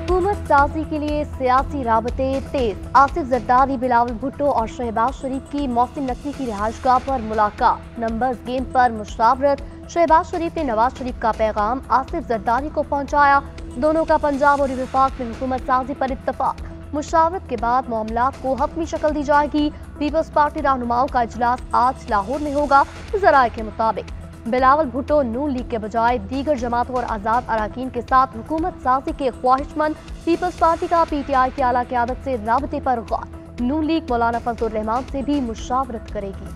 हुकूमत साजी के लिए सियासी राबतें तेज। आसिफ जरदारी, बिलावल भुट्टो और शहबाज शरीफ की मोहसिन नकवी की रिहाइशगाह पर मुलाकात। नंबर्स गेम पर मुशावरत। शहबाज शरीफ ने नवाज शरीफ का पैगाम आसिफ जरदारी को पहुंचाया। दोनों का पंजाब और वफाक में हुकूमत साजी पर इत्तफाक। मुशावरत के बाद मामलात को हतमी शक्ल दी जाएगी। पीपल्स पार्टी रहनुमाओं का इजलास आज लाहौर में होगा। ज़राए के मुताबिक बिलावल भुट्टो नून लीग के बजाय दीगर जमातों और आजाद अराकीन के साथ हुकूमत साजी के ख्वाहिशमंद। पीपल्स पार्टी का PTI की आला क़यादत से राबते पर गौर। नून लीग मौलाना फजलुर रहमान से भी मुशावरत करेगी।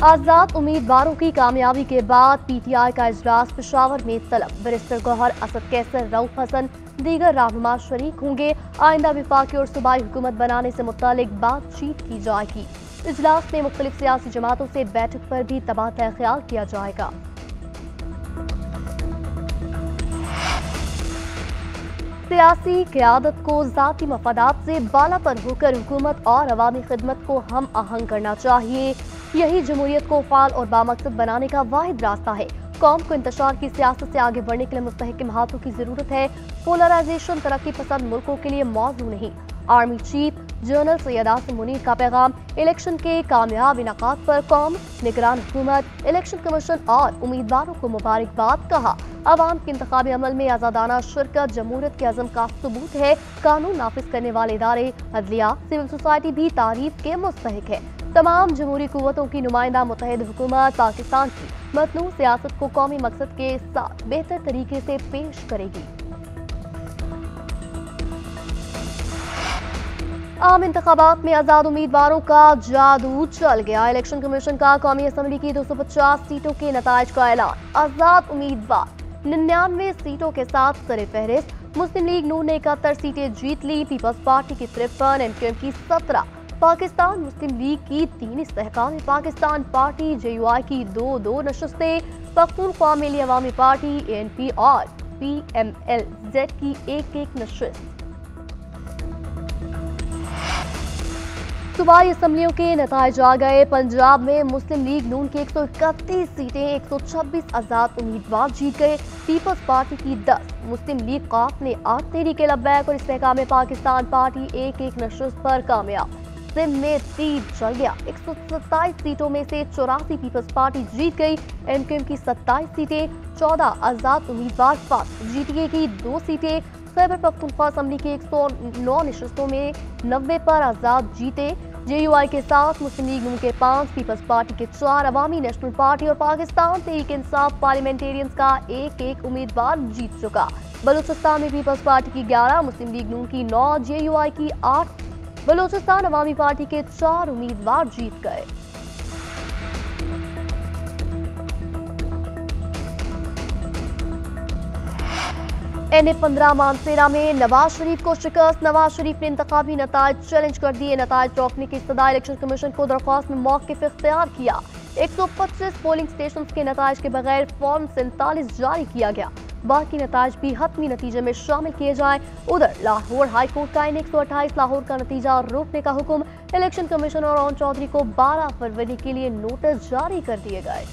आजाद उम्मीदवारों की कामयाबी के बाद PTI का इजलास पेशावर में तलब। बैरिस्टर गौहर, असद कैसर, रऊफ हसन, दीगर रहनुमा शरीक होंगे। आइंदा विफाकी और सूबाई हुकूमत बनाने से मुतालिक बातचीत की जाएगी। इजलास में मुख्तलिफ सियासी जमातों से बैठक पर भी तबादला ख्याल किया जाएगा। सियासी क़यादत को ज़ाती मफादात से बाला पर होकर हुकूमत और अवामी खिदमत को हम आहंग करना चाहिए। यही जमहूरियत को फाल और बामकसद बनाने का वाहिद रास्ता है। कौम को इंतशार की सियासत से आगे बढ़ने के लिए मुस्तहकम हाथों की जरूरत है। पोलराइजेशन तरक्की पसंद मुल्कों के लिए मौजू नहीं। Army chief general Syed Asim Munir का पैगाम। इलेक्शन के कामयाब इनकाद पर कौम, निगरान हुकूमत, इलेक्शन कमीशन और उम्मीदवारों को मुबारकबाद। कहा, अवाम के इंतखाबी अमल में आजादाना शिरकत जमहूरियत के अज़म का सबूत है। कानून नाफिज करने वाले इदारे, अदलिया, सिविल सोसाइटी भी तारीफ के मुस्तहिक है। तमाम जमहूरी कुव्वतों की नुमाइंदा मुत्तहिद हुकूमत पाकिस्तान की मतनू सियासत को कौमी मकसद के साथ बेहतर तरीके से पेश करेगी। आम इंतखाबात में आजाद उम्मीदवारों का जादू चल गया। इलेक्शन कमीशन का कौमी असम्बली की 250 सीटों के नताइज का ऐलान। आजाद उम्मीदवार 99 सीटों के साथ सरे फहरिस्त। मुस्लिम लीग नून ने 71 सीटें जीत ली। पीपल्स पार्टी की 53, MKM की 17, पाकिस्तान मुस्लिम लीग की 3, इस्तेहकाम पाकिस्तान पार्टी JUI की 2 नशस्तें, पख्तूनख्वा मिली अवामी पार्टी ANP और PMLZ की 1 नशस्त। सूबाई असम्बलियों के नताइज आ गए। पंजाब में मुस्लिम लीग नून की 131 सीटें 126 आजाद उम्मीदवार जीत गए। पीपल्स पार्टी की 10, मुस्लिम लीग काफ ने 8, तहरीक लब्बैक और इस्तेहकाम पाकिस्तान पार्टी 1 नशस्त पर कामयाब। सिंध में तीर चल गया। 127 सीटों में से 84 पीपल्स पार्टी जीत गई। MKM की 27 सीटें, 14 आजाद उम्मीदवार पास। GTA की 2 सीटें। खैबर पख्तूनख्वा असम्बली की 109 नशस्तों में 90 पर आजाद जीते। JUI के 7, मुस्लिम लीग नून के 5, पीपल्स पार्टी के 4, अवामी नेशनल पार्टी और पाकिस्तान तहरीक इंसाफ पार्लियामेंटेरियंस का 1 उम्मीदवार जीत चुका। बलूचिस्तान में पीपल्स पार्टी की 11, मुस्लिम लीग नून की 9, JUI की 8, बलूचिस्तान अवामी पार्टी के 4 उम्मीदवार जीत गए। NA-15 मानसेरा में नवाज शरीफ को शिकस्त। नवाज शरीफ ने इंतखाबी नताइज चैलेंज कर दिए। नताइज रोकने की इस्तदा इलेक्शन कमीशन को दरख्वास्त में मौक़िफ़ इख्तियार किया। 125 पोलिंग स्टेशन के नताइज के बगैर फॉर्म 47 जारी किया गया। बाकी नताइज भी हतमी नतीजे में शामिल किए जाएं। उधर लाहौर हाईकोर्ट का 128 लाहौर का नतीजा रोकने का हुक्म। इलेक्शन कमिश्नर और ओन चौधरी को 12 फरवरी के लिए नोटिस जारी कर दिए गए।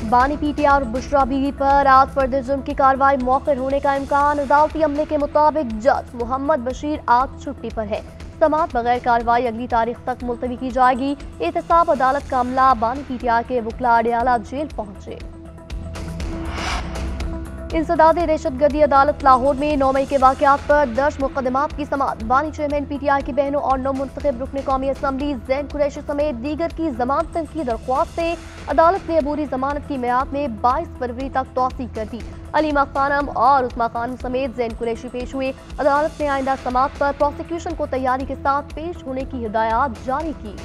बानी PTI और बुशरा बीवी पर आज फर्द जुर्म की कार्रवाई मौखर होने का इम्कान। अदालती अमले के मुताबिक जज मोहम्मद बशीर आज छुट्टी पर है। समाअत बगैर कार्रवाई अगली तारीख तक मुलतवी की जाएगी। एहतसाब अदालत का अमला बानी PTI के वकला अडियाला जेल पहुंचे। इंसदाद दहशतगर्दी अदालत लाहौर में 9 मई के वाकयात पर दर्ज मुकदमात की समाअत। बानी चेयरमैन PTI की बहनों और नौ मुंतखब रुकन कौमी असम्बली ज़ैन कुरैशी समेत दीगर की जमानत की दरख्वास्त से अदालत ने अबूरी जमानत की मियाद में 22 फरवरी तक तौसीह कर दी। अलीमा खानम और उस्मा खानम समेत ज़ैन कुरैशी पेश हुए। अदालत ने आइंदा समाअत पर प्रोसिक्यूशन को तैयारी के साथ पेश होने की हिदायत जारी की।